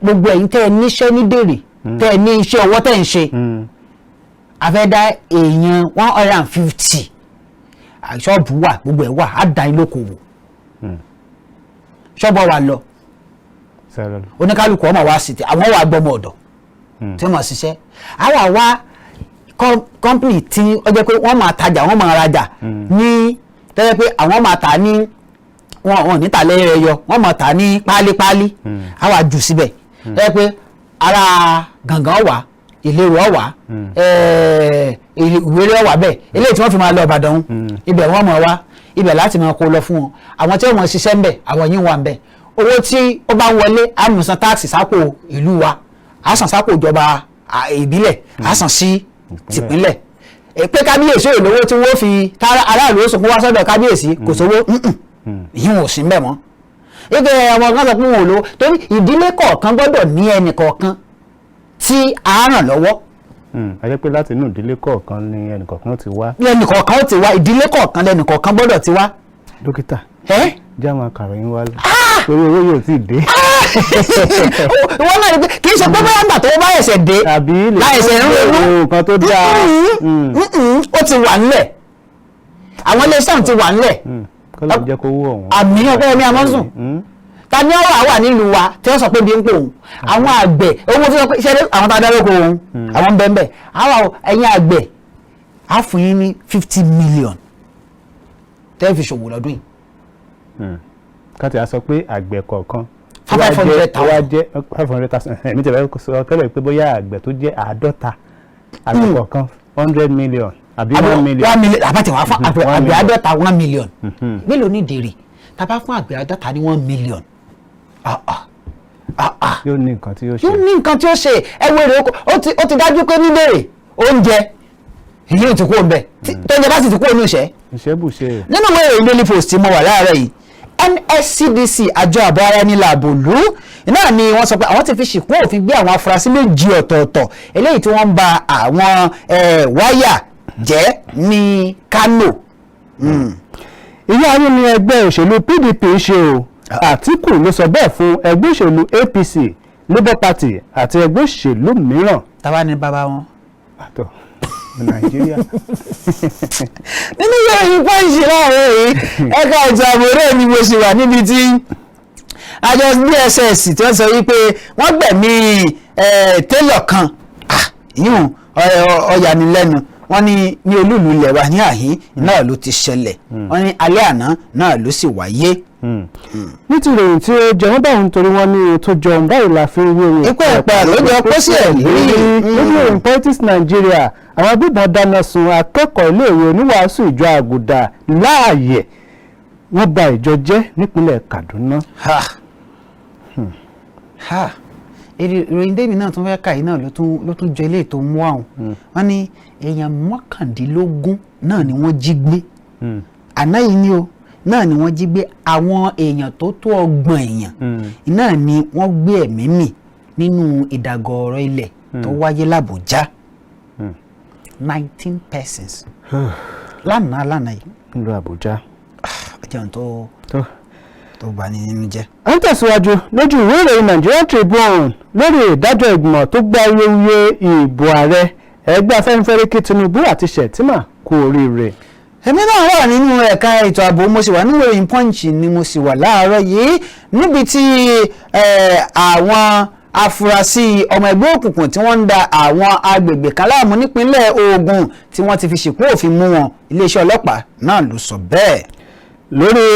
gbogbo ẹ̀yin tẹ́ ẹ níṣẹ́ ní dèrè tẹ́ ẹ ní iṣẹ́ ọwọ́ tẹ́ ẹ ń ṣe a fẹ́ dá èèyàn 150 ṣọ́ọ̀bù wà gbogbo ẹ̀ wà á dá yín lókòwò ṣọ́ọ̀bù wà lọ oníkálukú ọmọ wa sì tẹ àwọn wà gbọmọ ọ̀dọ̀ tí wọ́n máa ṣiṣẹ́ a wà wá company tí ó jẹ́ pé wọ́n máa tajà wọ́n máa rajà ní tẹ́lẹ̀ pé àwọn máa tà ní wọn níta lẹ́yìn rẹ̀ yọ wọ́n máa tà ní pálípálí a wà jù síbẹ̀ tẹ́lẹ̀ pé ara gàngán wà ìlérò ọ̀wà ìwéré ọ̀wà bẹ́ẹ̀ eléyìí tí wọ́n fi máa lọ Ìbàdàn ibẹ̀ wọ́n máa wá ibẹ̀ láti máa kó lọ fún wọn àwọn tí wọ́n máa ṣiṣẹ́ ń bẹ̀ àwọn yìí wà ń bẹ̀ owó tí ó bá ń wọlé á mú san táàsì sápò ìlú wa á san sápò ìjọba ìbílẹ̀ á san sí tìpínlẹ̀ pé kábíyèsí ò lówó tí wọ́n fi aráàlú ó sọkún wá sọ́dọ̀ kábíyèsí kò sówó ìyín ò sí ń bẹ̀ mọ́ ẹgbẹ́ ọmọ kan sọ pé wọn ò lówó torí ìdílé kọ̀ọ̀kan gbọ́dọ̀ ní ẹnì kọ̀ọ̀kan tí a ràn lọ́wọ́. a jẹ́ pé láti inú ìdílé kọ̀ọ̀kan ni ẹnì kọ̀ọ̀kan ti wá. ẹnì kọ̀ọ̀kan ó ti wá ìdílé kọ̀ọ̀kan lẹnì kọ̀ọ̀kan gbọ́dọ̀ ti wá. dókítà jáàmù akàròyìn wálé torí owó yóò tí ì dé. wọ́n náà ní pé kì í ṣe pé bóyá ńgbà tó bá ẹ̀sẹ̀ dé láìsẹ̀ ń ronú nǹkan tó dáa. ó ti wà nílẹ̀ àwọn iléeṣẹ́ ti wà nílẹ̀. kọ́lá jẹ́ kó wú ọ̀hún. àmì ọkọ mi AMOSUN ta ni ọwọ́ wà nílùú wa tí wọ́n sọ pé bí ń pò òun àwọn àgbẹ̀ owó tí wọ́n pè ṣe àwọn tá a dárò kó òun àwọn ń bẹ́ẹ̀ bẹ́ẹ̀ àwọn ẹ̀yin àgbẹ̀ á fún yín ní 50 million tẹ́ fi ṣòwò lọ́dún yìí. káti a sọ pé àgbẹ̀ kọ̀ọ̀kan 500,000 wá jẹ́ 500,000 èmi tẹ̀lé sọ tẹ́lẹ̀ pé bóyá àgbẹ̀ tó jẹ́ 50 àgbẹ̀ kọ̀ọ̀kan 100 million àbí 1 million. 1 million àbátẹ̀ wá fún àgbẹ̀ 50 1 million mélòó ní dèrè tàbá fún àgbẹ̀ 50 ní 1 million. yóò ní nǹkan tí yóò ṣe. yóò ní nǹkan tí ó ṣe ẹwọ́ èrè oko ó ti dájú pé níbèrè oúnjẹ èyí ò ti kú ọ̀nbẹ tó ń jẹ bá sì ti kú ònú ìṣẹ́. ìṣẹ́bùṣe. nínú ìwé ìròyìn Daily Post tí mo wà láàárọ̀ yìí NSCDC àjọ ààbò ara ẹni làbòlú náà ni wọ́n sọ pé àwọn ti fi ṣìkún òfin gbé àwọn afurasí méjì ọ̀tọ̀ọ̀tọ̀ eléyìí tí wọ́n ń ba àwọn wáyà jẹ́ ní Kano. ìyá ayé ni ẹgbẹ́ òṣèlú PDP ṣe o Àtíkù ló sọ bẹ́ẹ̀ fún ẹgbẹ́ òṣèlú APC Labour Party àti ẹgbẹ́ òṣèlú mìíràn. táwa ni bàbá wọn. àtọ̀ Nàìjíríà. nínú ìròyìn Punch láàárọ̀ yìí ẹ̀ka ètò àbúrò ni mo ṣe wà níbi tí àjọ DSS tí wọ́n sọ wípé wọ́n gbẹ̀mí télọ̀ kan yíyún ọ̀yànilẹ́nu wọ́n ní olúùlú ilẹ̀ wa ní àhín náà ló ti ṣẹlẹ̀ wọ́n ní alẹ́ àná náà ló sì wáyé. nítorí ìròyìn tí ó jẹun báyìí nítorí wọ́n ní tó jọun báyìí la fi ń wé wọn. ipò ẹ̀pẹ́ ló jọ pósí ẹ̀ lérí. lórí ìròyìn politics Nàìjíríà àwọn agbébọn dáná sun akẹ́kọ̀ọ́ iléèwé oníwàásù ìjọ àgùdà láàyè wọ́n ba ìjọ jẹ́ nípínlẹ̀ Kaduna. ìròyìn dèmi náà tún fẹ́ kà yìí náà ló tún jọ eléyìí tó mú àwọn wọ́n ní èèyàn 19 náà ni wọ́n jí gbé àná yìí ni o náà ni wọ́n jí gbé àwọn èèyàn tó 30 èèyàn náà ni wọ́n gbé ẹ̀mí mì nínú ìdàgọ̀ọ̀rọ̀ ilẹ̀ tó wáyé l'Àbújá 19 persons lánàá yìí nílùú Àbújá. ọjọ́ tó bá ní nínú jẹ́. a ń tẹ̀síwájú lójú ìwé ìròyìn Nigerian Tribune lórí ìdájọ́ ìgbìmọ̀ tó gba awuyewuye ìbò ààrẹ ẹgbẹ́ Afẹ́nifẹ́re kí Tinubu àti Shettima kú oríire. èmi náà wà nínú ẹ̀ka ètò ààbò mo sì wà nínú ìròyìn Punch ni mo sì wà láàárọ̀ yìí níbi tí àwọn afurasí ọmọ ẹgbẹ́ òkùnkùn tí wọ́n ń da àwọn agbègbè kan láàmú nípínlẹ̀ Ògùn tí wọ́n ti fi ṣìkún òfin mú wọn iléeṣẹ́ ọlọ́pàá náà ló sọ bẹ́ẹ̀. lórí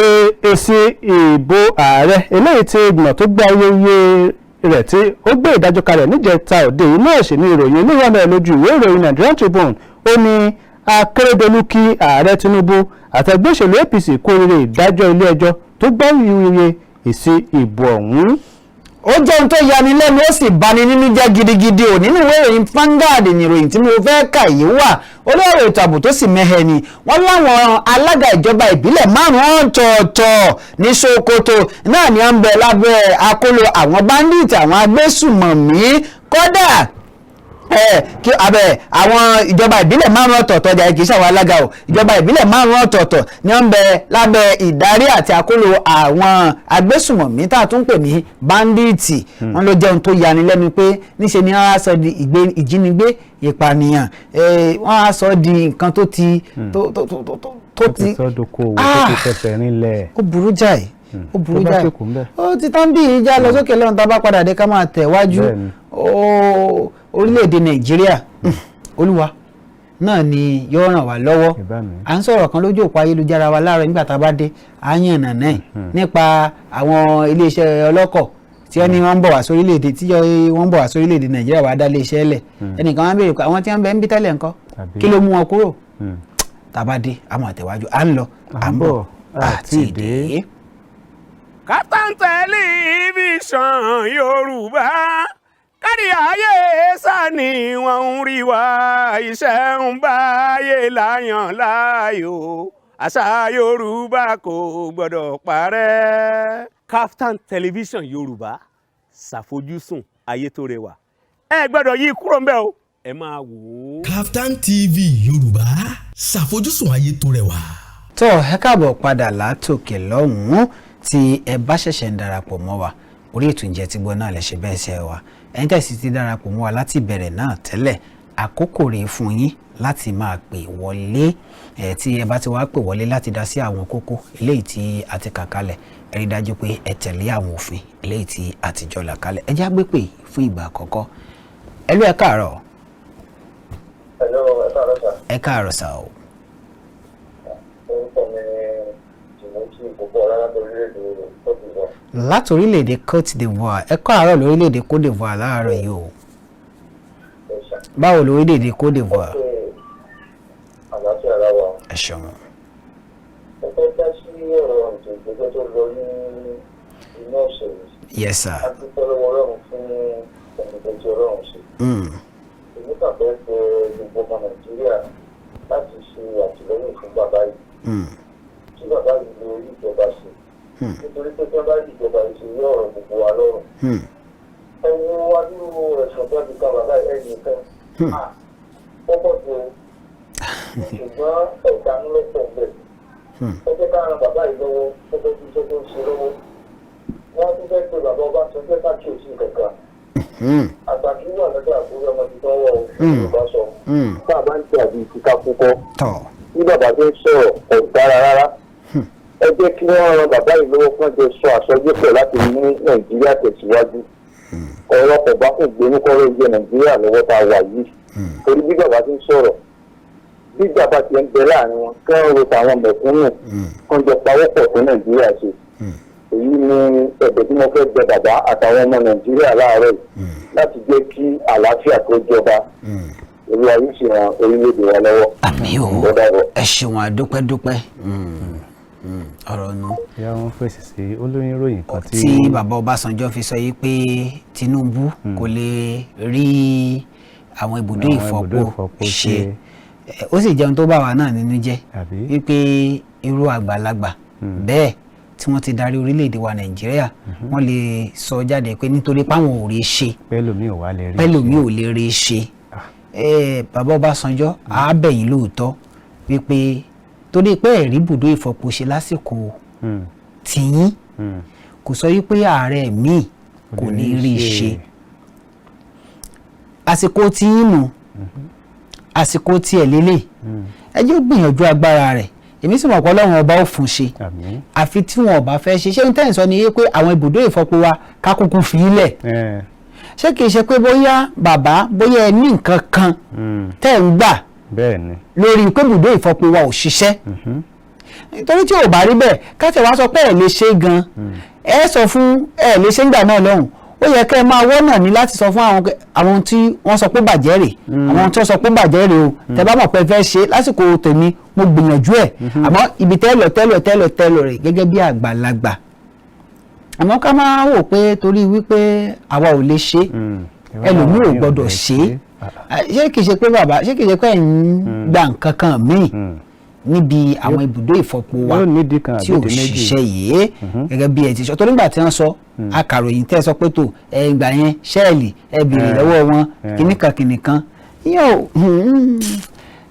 èsì ìbò ààrẹ eléyìí tí ìgbìmọ̀ tó gba awuyewuye rẹ̀ tí ó gbé ìdájọ́ kalẹ̀ níjẹta òde yìí náà ṣe ní ìròyìn oníwàmẹ̀ lójú ìwé ìròyìn Nigerian Tribune ó ní Akérédolú kí ààrẹ Tinubu àtẹgbẹ́ òṣèlú APC kú oríire ìdájọ́ ilé ẹjọ́ tó gba awuyewuye èsì ìbò ọ̀hún. ó jẹ́ ohun tó yani lẹ́nu ó sì bani nínú jẹ́ gidigidi ò nínú ìwé ìròyìn Vanguard ní ìròyìn tí mo fẹ́ kà yìí wà olóòrò ètò ààbò tó sì mẹ́hẹ ni wọ́n láwọn alága ìjọba ìbílẹ̀ 5 ọ̀tọ̀ọ̀tọ̀ ní Sokoto náà ni à ń bẹ lábẹ́ àkóló àwọn bandit àwọn agbésùmọ̀mí kódà kí abẹ àwọn ìjọba ìbílẹ̀ 5 ọ̀tọ̀ọ̀tọ̀ jà kìí ṣàwọn alága o ìjọba ìbílẹ̀ 5 ọ̀tọ̀ọ̀tọ̀ ni wọ́n ń bẹ lábẹ́ ìdarí àti àkóló àwọn agbésùmọ̀mí tá a tún pè ní báńdíìtì wọn ló jẹun tó yani lẹ́nu pé níṣe ni wọ́n á sọ di ìjínigbé ìpànìyàn wọ́n á sọ di nǹkan tó ti sọdọkọ owó tó ti fẹsẹ̀ rinlẹ̀. ó burú jáì ó ti tán bí ìjà lọ sókè lọ́run tá a bá padà dé ká máa tẹ̀ wájú orílẹ̀-èdè Nàìjíríà Olúwa náà ni yóò ràn wá lọ́wọ́ à ń sọ̀rọ̀ kan lójú òpó ayélujára wa láàárọ̀ nígbà tá a bá dé à ń yànnà náà nípa àwọn iléeṣẹ́ ọlọ́kọ̀ tí wọ́n ní wọ́n ń bọ̀ wá sórílẹ̀-èdè tí wọ́n ń bọ̀ wá sórílẹ̀-èdè Nàìjíríà wàá dá iléeṣẹ́ lẹ̀ ẹnìkan wá ń béèrè pé àwọn tí wọ́n ń bẹ ń bí tẹ́lẹ̀ ńkọ́ kí ló mú wọn kúrò tá a bá dé a máa tẹ̀wájú à ń lọ à ń bọ̀ àti ìdè. Kaftan Television Yorùbá kárí ayé sá ni wọ́n ń rí wa iṣẹ́ ń báyé láyàn láàyò àṣà Yorùbá kò gbọ́dọ̀ parẹ́. Kaftan Television Yorùbá ṣàfojúsùn ayé tó rẹwà ẹ gbọ́dọ̀ yí kúrò ńbẹ̀ o ẹ máa wò ó. Kaftan TV Yorùbá ṣàfojúsùn ayé tó rẹwà. tó ẹ káàbọ̀ padà látòkè lọ́hùn-ún tí ẹ bá ṣẹ̀ṣẹ̀ ń darapọ̀ mọ́ wa orí ètò Ǹjẹ́ Ti Gbọ́ náà lè ṣe bẹ́ẹ̀ ṣe wa ẹ̀yin tẹ̀sí ti darapọ̀ mọ́ wa láti ìbẹ̀rẹ̀ náà tẹ́lẹ̀ àkókò rèé fún yín láti máa pè wọlé tí ẹ bá ti wá pè wọlé láti dá sí àwọn kókó eléyìí tí a ti kà kalẹ̀ ẹ rí dájú pé ẹ tẹ̀lé àwọn òfin eléyìí tí a ti jọ là kalẹ̀ ẹ já gbé pè fún ìgbà àkọ́kọ́ ẹlú ẹ káàárọ̀. Hello, ẹ káàárọ̀ sà. ẹ káàárọ̀ sà o. Orúkọ mi Timothy gbogbo ọ̀rá láti orílẹ̀-èdè Côte d'Ivoire ẹ káàárọ̀ lórílẹ̀-èdè Côte d'Ivoire láàárọ̀ yìí o. báwo lórílẹ̀-èdè Côte d'Ivoire. àlàáfíà láwà. ẹ ṣeun. mo fẹ́ dá sí ọ̀rọ̀ ètò ìgbẹ́jọ́ tó lọ ní iná òṣèlú. yes sir. a dúpẹ́ lọ́wọ́ Ọlọ́run fún ẹnìkan tí Ọlọ́run ṣe. èmi kàn fẹ́ pe gbogbo ọmọ Nàìjíríà láti ṣe àtìlẹ́yìn fún bàbá yìí. tí bàbá yìí lo orí ìjọba ṣe. nítorí pé tí wọ́n bá rí ìjọba yìí ṣe yí ọ̀rọ̀ gbogbo wa lọ́rùn. ẹ wo adúrú ẹ̀sùn tó ti kan bàbá ẹ̀yìn kan. pọ́pọ́ tó ṣùgbọ́n ẹ̀dánú lọ́pọ̀ bẹ́ẹ̀. ẹ jẹ́ ká ran bàbá yìí lọ́wọ́ gẹ́gẹ́ bí iṣẹ́ tó ń ṣe lọ́wọ́. wọ́n tún fẹ́ pé bàbá ọba tó jẹ́ ká kí òsì kankan. àtàkì wà lọ́jọ́ àbúrò ọmọ ti tọ́wọ́ Yorùbá sọ. bàbá ń tẹ àbí ìfúkà púpọ̀. bí bàbá tó ń sọ̀rọ̀ kò dára rárá. ẹ jẹ́ kí wọ́n ran bàbá yìí lọ́wọ́ fún ẹjọ́ sọ àsọjúpọ̀ láti mú Nàìjíríà tẹ̀síwájú. ọ̀rọ̀ kò bá kò gbé ní kọ́rọ́ ìjẹ Nàìjíríà lọ́wọ́ tá a wà yìí. torí bí bàbá ti ń sọ̀rọ̀ bí bàbá ti ń bẹ láàrin wọn kí wọ́n ro tàwọn mẹ̀kúnnù kan jọ pawọ́pọ̀ fún Nàìjíríà ṣe. èyí ni ẹ̀bẹ̀ tí mo fẹ́ bẹ̀ bàbá àtàwọn ọmọ Nàìjíríà láàárọ̀ yìí láti jẹ́ kí àlàáfíà tó jọba olúwa yìí sì ran orílẹ̀-èdè wa lọ́wọ́. àmín o ẹ ṣeun àdúpẹ́dúpẹ́ ọ̀rọ̀ nu. ìyá wọn fèsì sí olóyún ìròyìn kan tí bàbá Ọbásanjọ́ fi sọ yìí pé Tinubu kò lè rí àwọn ibùdó ìfọ̀pọ̀ ṣe ó sì jẹun tó bá wa náà nínú jẹ́ wípé irú àgbàlagbà bẹ́ẹ̀ tí wọ́n ti darí orílẹ̀-èdè wa Nàìjíríà wọ́n lè sọ jáde pé nítorí páwọn ò rí ṣe pẹ́lòmí ò lè rí ṣe bàbá Ọbásanjọ́ àábẹ̀yìn lóòótọ́ wípé torí pé ẹ̀rí ibùdó ìfọpo ṣe lásìkò tìyín kò sọ wípé ààrẹ míì kò ní rí i ṣe àsìkò tìyín nù àsìkò tiẹ̀ lélẹ̀ ẹ jẹ́ ó gbìyànjú agbára rẹ̀ èmi sì mọ̀ pé Ọlọ́run ọba ó fún ṣe àfi tí wọn ọba fẹ́ ṣe ṣé n tẹ́ ń sọ ni pé àwọn ibùdó ìfọpo wa ká kúkú fi í lẹ̀ ṣé kìí ṣe pé bóyá bàbá bóyá ẹ ní nǹkan kan tẹ́ ń gbà lórí pé ibùdó ìfọpo wa ò ṣiṣẹ́ nítorí tí ò bá rí bẹ́ẹ̀ káṣẹ̀ wá sọ pé ẹ̀ lè ṣe gan ẹ sọ fún ẹ̀ lè ṣe ń gbà náà lọ́hùn ó yẹ kẹ́ ẹ máa wọ́nà ní láti sọ fún àwọn tí wọ́n sọ pé bàjẹ́ rè àwọn tí wọ́n sọ pé bàjẹ́ rè o tẹ́ bá mọ̀ pé fẹ́ ṣe lásìkò tèmi mo gbìyànjú ẹ̀ àmọ́ ibi tẹ́lọ̀ rẹ̀ gẹ́gẹ́ bí àgbàlagbà àmọ́ ká máa wò pé torí wípé àwa ò lè ṣe ẹlòmíì ò gbọ́dọ̀ ṣe ṣé kìí ṣe pé bàbá ṣé kìí ṣe pé ẹ̀yin gba nǹkan kan míì níbi àwọn ibùdó ìfọpo wa tí ò ṣiṣẹ́ yìí gẹ́gẹ́ bí ẹ ti sọ tó nígbà tí wọ́n sọ akàròyìn tẹ́ sọ pé tó ìgbà yẹn ṣẹ́ẹ̀lì ẹ bèrè lọ́wọ́ wọn kìnnìkan yóò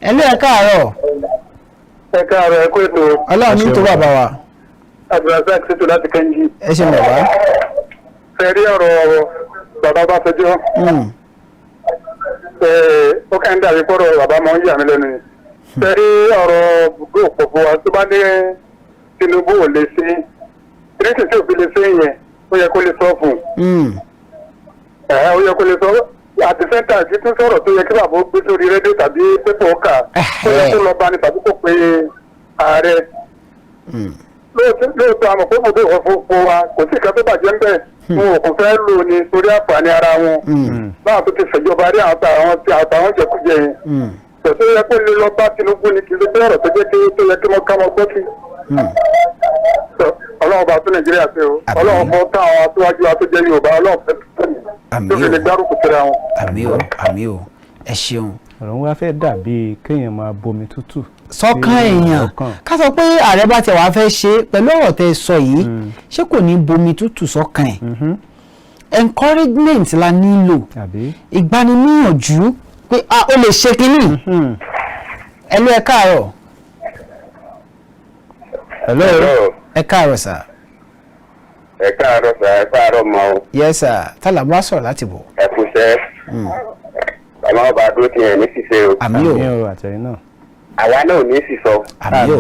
ẹlú ẹ káàárọ̀. ẹ káàárọ̀ ẹ kó ètò. Ọlọ́run ní tó bàbá wa. Abdulrasaq ṣètò láti Kẹ́ńjì. ẹ ṣe bàbá. fẹ́ rí ọ̀rọ̀ bàbá Ọbásanjọ́. ó kàn ń dàbí kọ́rọ̀ bàbá máa ń yà mí lẹ́nu ni. fẹ́ rí ọ̀rọ̀ gbogbo òpópó wa tó bá ní Tinubu ò lè ṣe tírísì tí òfin lè ṣe yẹn ó yẹ kó lè sọ fún un. ó yẹ kó lè sọ àti sẹ́ńtà tí tún sọ̀rọ̀ tó yẹ kí bàbá ó gbé sórí rédíò tàbí pépè ọkà ó yẹ kó lọ bá ní tàbí kó pe ààrẹ. lóòótọ́ àmọ̀ pé bòdó ìfọ̀fọ̀ wa kò sí ìka tó bàjẹ́ ń bẹ̀ wọn ò kò fẹ́ lò ní torí àǹfààní ara wọn báwọn tó ti ṣèjọba rí àtàwọn jẹkújẹ yẹn tẹ̀sí yẹ kó lè lọ bá Tinubu ní kí ló dé ọ̀rọ̀ tó jẹ́ kí tó yẹ kí wọ́n ká wọn gbọ́ sí. Ọlọ́run bá tún Nàìjíríà ṣe o Ọlọ́run fọ́ táwọn aṣíwájú wa tó jẹ́ Yorùbá Ọlọ́run fẹ́ tó fi lè gbárùkù tira wọn. àmì o ẹ ṣeun. ọ̀rọ̀ wa fẹ́ dàbí kéèyàn máa bomi tútù sọ́kàn èèyàn ká sọ pé ààrẹ bá tẹ̀ wá fẹ́ ṣe pẹ̀lú ọ̀rọ̀ tẹ́ sọ yìí ṣé kò ní bomi tútù sọ́kàn ẹ̀ encouragement la nílò ìgbaniníyànjú pé ó lè ṣe kínní ẹlú ẹ káàárọ̀. ẹ káàárọ̀ sà. ẹ káàárọ̀ sà ẹ káàárọ̀ mọ́ o. yes sir tálà bá sọ̀rọ̀ láti bọ̀. ẹ kú sẹ́ ọmọ ọba dúró ti yẹn ní ṣiṣẹ́ o. àmì o àtẹ̀yìn náà. àwa náà ò ní sísọ. àmì o.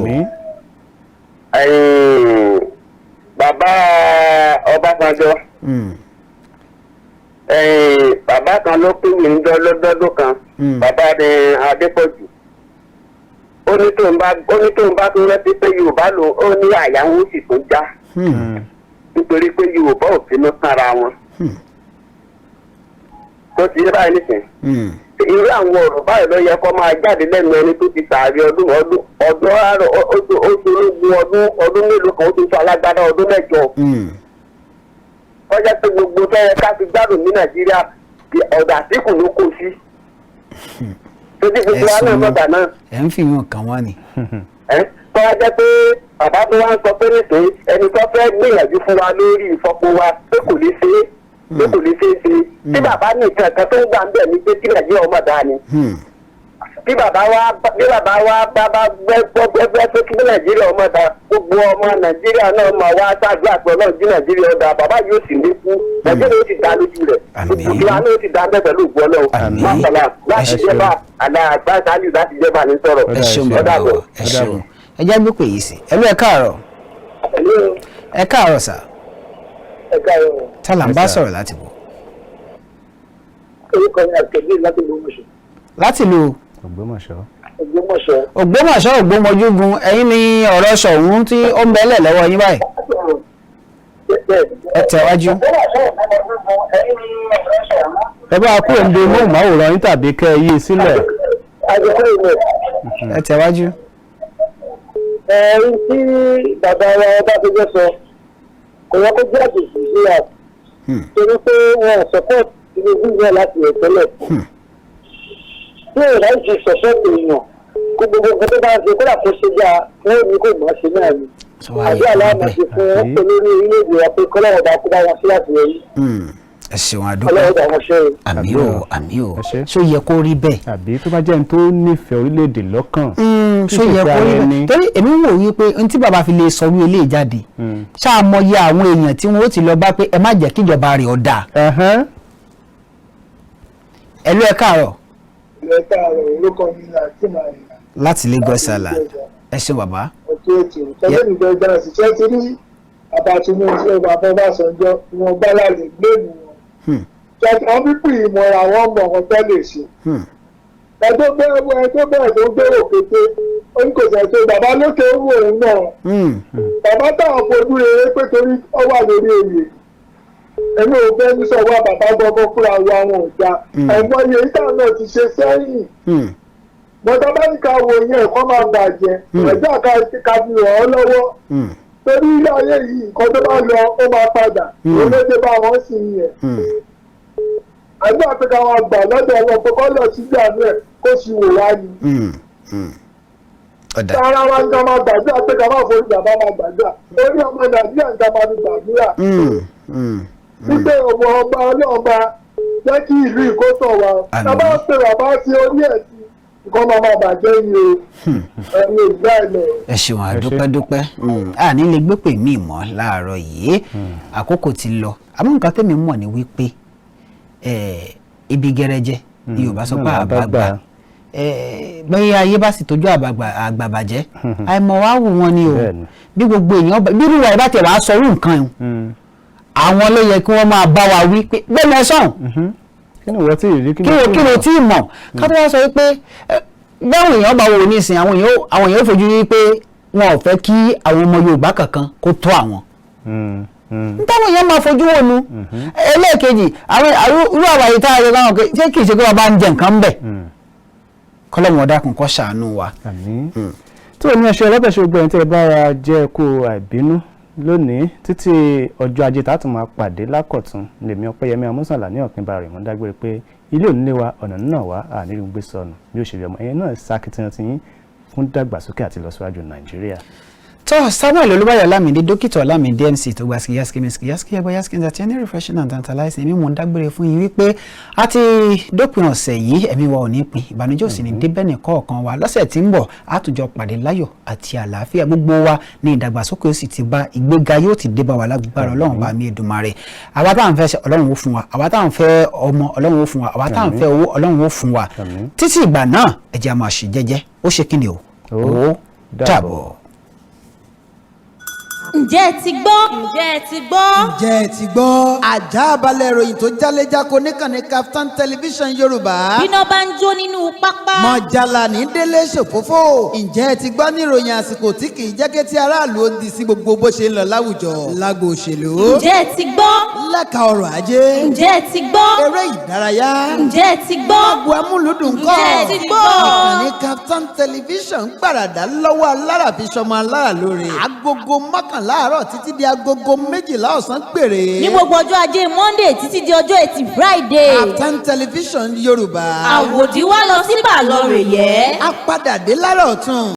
bàbá Ọbásanjọ́ bàbá kan ló pín mi lọ́dọọdún kan bàbá ní Adépọ̀jù ó ní tó ń bá tó rántí pé Yorùbá lò ó ní àyàwó sì tó já nítorí pé Yorùbá ò finú sára wọn tó ti yé báyìí nìsín irú àwọn ọ̀rọ̀ báyìí ló yẹ kó máa jáde lẹ́nu ẹni tó ti sàárẹ̀ ọdún àárọ̀ oṣù ológun ọdún mélòó kan ó ti sọ alágbádá ọdún 8 wọ́n jẹ́ pé gbogbo tó yẹ ká fi gbádùn ní Nàìjíríà ọ̀dà àtìkù ló kó sí. tó ti gbogbo wa náà mọ̀gbà náà. ẹ̀ ń fi hàn kàn wá ni. tó wá jẹ́ pé bàbá tó wá ń sọ pé nìṣẹ́ ẹni tó fẹ́ gbìyànjú fún wa lórí ìfọpo wa pé kò lè ṣe é kò lè ṣe é ṣe tí bàbá ní nǹkan kan tó ń gbà ń bẹ̀ ní pé kí Nàìjíríà ọmọ dáa ni. bí bàbá wa bá gbẹ́gbẹ́ pé kí Nàìjíríà ọmọ dáa gbogbo ọmọ Nàìjíríà náà máa wá ṣáájú àpò náà jí Nàìjíríà ọ̀dà bàbá yóò sì ní kú Nàìjíríà ó ti dá lójú rẹ̀ gbogbo wa náà ó ti dá bẹ́ẹ̀ pẹ̀lú ògbó náà máṣàlá láti jẹba àgbà sáájú láti jẹba ní sọ̀rọ̀ ẹ ṣeun ẹ jẹ́ gbé pè yìí sí ẹlú ẹ káàárọ̀. ẹ káàárọ̀ sà. ẹ káàárọ̀. tálà ń bá sọ̀rọ̀ láti bọ̀. orúkọ mi àtẹ̀lé láti Ògbómọ̀ṣọ́. láti lu Ògbómọ̀ṣọ́ Ògbómọjúgun ẹ̀yin ni ọ̀rọ̀ Ṣọ̀ún tí ó ń bẹ́lẹ̀ lọ́wọ́ yín báyìí. ẹ tẹ̀wájú. ẹ bá kúrò ní móhùnmáwòrán yín tàbí kẹ́ ẹ yí sílẹ̀. ẹ tẹ̀wájú. ẹ̀rín tí bàbá wa Ọbásanjọ́ sọ kò wọ́n kó jẹ́ àjèjì sí wa torí pé wọn ò support Tinubu náà láti rẹ̀ tẹ́lẹ̀. tí ìrà ìjì support èèyàn kó gbogbo nǹkan tó bá ń ṣe kó dàpọ̀ ṣe já wọn ò ní kó mọ̀ ṣe náà ni. àbí aláàmọ̀ ṣe fún olórí orílẹ̀-èdè wa pé kọ́lọ́wọ́ bá kó bá wọn sí àtìlẹ́yìn. ẹ ṣeun àdúpẹ́ àmì ò ṣó yẹ kó rí bẹ́ẹ̀. àbí tó bá jẹ́ ẹni tó nífẹ̀ẹ́ orílẹ̀-èdè lọ́kàn. ṣó yẹ kó rí bẹ́ẹ̀ torí èmi wò wí pé n tí bàbá fi lè sọ wí eléyìí jáde ṣáà mọyì àwọn èèyàn tí wọn ó ti lọ bá pé ẹ má jẹ́ kíjọba rẹ̀ ọ̀dà. ẹlú ẹ káàárọ̀. ẹ káàárọ̀ orúkọ mi ni àti màrìnà. láti Lagos Island ẹ ṣeun bàbá. ọ̀tún ètò ìtọ́jú ìgbẹ́gbẹ́ òṣìṣẹ́ ti rí àbàtúnú ìṣẹ́ bàbá Ọbásanjọ́ wọn bá lálẹ́ gbẹ́mù wọn. àwọn pípì ìmọ̀ràn àwọn ọmọ ọ̀kan tó lè ṣe. ẹjọ́ bẹ́ẹ̀ tó gbèrò kété ó ń kò sẹ́sẹ́ bàbá lókè owó òun náà. bàbá táwọn fojú rere pé torí ó wà lórí oyè. ẹni ò fẹ́ ní sọ wá bàbá gbọ́gbọ́ fúnra wa wọn ò já. àìmọye ìta náà ti ṣe sẹ́yìn. mọ̀tọ́ bá ní ká wo yẹn ẹ̀kọ́ máa bàjẹ́. ẹ̀jọ́ ká fi ràn ọ́ lọ́wọ́. torí ilé ayé yìí nǹkan tó bá lọ ó máa padà. olóde bá wọn sì ń yẹn. àgbà pé káwọn àgbà lọ́dọ̀ wọn pé kọ́ lọ sí ìgbà náà kó sì wò wá ni. ara wa ń ká máa gbàdúrà pé ká máa forí bàbá máa gbàdúrà orí ọmọ Nàìjíríà ń ká máa fi gbàdúrà. wípé ọmọ ọba ọlọ́ọ̀ba jẹ́ kí ìlú ìkótó wa bàbá pé bàbá sí orí ẹ̀ sí nǹkan máa bàjẹ́ ni o ẹ̀rù ìgbà ilẹ̀. ẹ ṣeun àdúpẹ́dúpẹ́ àní lè gbé pè mí mọ́ láàárọ̀ yìí àkókò ti lọ àmọ́ nǹkan tẹ́mi mọ̀ ni wípé ibi gẹrẹjẹ Yorùbá sọ pé àbàgbà bẹ́ẹ̀ ayé bá sì tójú àgbà bàjẹ́ àìmọ̀ wá wù wọn ni o bí gbogbo èèyàn bí irú wa ìbá tẹ̀ wá sọ irú nǹkan yìí àwọn ló yẹ kí wọ́n máa bá wa wí pé bẹ́ẹ̀ mẹ́sàn-án kí ló tí ì mọ̀ ká tó wá sọ wípé báwọn èèyàn bá wò nísìn àwọn èèyàn fojú rí pé wọn ò fẹ́ kí àwọn ọmọ Yorùbá kankan kó tó àwọn táwọn èèyàn máa fojú wò nu ẹlẹ́ẹ̀kejì irú àwàyè tá a yẹ láwọn ṣé kì í ṣe pé wọn bá ń jẹ nǹkan bẹ̀ kọ́lọ́mù ọ̀dàkùn kọ́ ṣàánú wa. tó o ní ẹṣọ ọlọ́pẹ̀ṣẹ̀ gbogbo ẹni tẹ́ ẹ bá ra jẹ́ kó àìbínú lónìí títí ọjọ́ ajé tá a tún máa pàdé lákọ̀tún lèmi Ọpẹ́yẹmí Amósànlá ní ọ̀pìnba rẹ̀ mọ́ dágbére pé ilé ònílé wa ọ̀nà náà wá ànírígun gbé sọnù bí ó ṣe rí ọmọ ẹ̀yẹn náà ṣàkitiyan ti yín fún dàgbàsókè àti ìlọsíwájú Nàìjíríà. tó Samuel Olúbáyọ̀ Ọlámídé dókítà Ọlámídé MC tó gba skiyaski ẹgbẹ́ yaski àti ẹni refreshing and tantalizing èmi mò ń dágbére fún yín wípé a ti dópin ọ̀sẹ̀ yìí ẹ̀mí wa ò ní pin ìbànújẹ́ ò sì ní débẹ̀ nìkọ̀ọ̀kan wa lọ́sẹ̀ tí ń bọ̀ àtúnjọ pàdé láyọ̀ àti àlàáfíà gbogbo wa ní ìdàgbàsókè ó sì ti bá ìgbéga yóò ti dé bá wa lágbára Ọlọ́run bá mi Èdùmàrè àwa tá à ń fẹ́ Ọlọ́run ó fún wa àwa tá à ń fẹ́ ọmọ Ọlọ́run ó fún wa àwa tá à ń fẹ́ owó Ọlọ́run ó fún wa títí ìgbà náà ẹ jẹ́ a máa ṣe jẹ́jẹ́ ó ṣe kí ni o ó dàbọ̀. Ǹjẹ́ ẹ ti gbọ́? Ǹjẹ́ ẹ ti gbọ́? Ǹjẹ́ ẹ ti gbọ́? Àjààbálẹ̀ ìròyìn tó jáléjáko níkànnì Kaftan television Yorùbá. Bíná bá ń jó nínú pápá. Mọ̀jàlá ní délé ṣòfófó. Ǹjẹ́ ẹ ti gbọ́ ní ìròyìn àsìkò tí kì í jẹ́ kí tí aráàlú ó di sí gbogbo bó ṣe ń lọ láwùjọ. Lágbo òṣèlú. Ǹjẹ́ ẹ ti gbọ́? Lẹ́ka ọrọ̀ ajé. Ǹjẹ́ ẹ ti gbọ́? Eré ìdárayá. Ǹjẹ́ ẹ ti gbọ́? Agbo amúlùdùn kọ́. Ǹjẹ́ ẹ ti gbọ́? Ìkànnì Kaftan television gbàràdà lọ́wọ́ alára fi ṣọmọ alára lóore. Agogo mọ́kànlá àárọ̀ títí di agogo 12 ọ̀sán péré. Ní gbogbo ọjọ́ ajé Monday títí di ọjọ́ Ẹtì Friday. Kaftan television Yorùbá. Àwòdì wá lọ sí bàlọ́ rè yẹ. A padà dé lára ọ̀tún.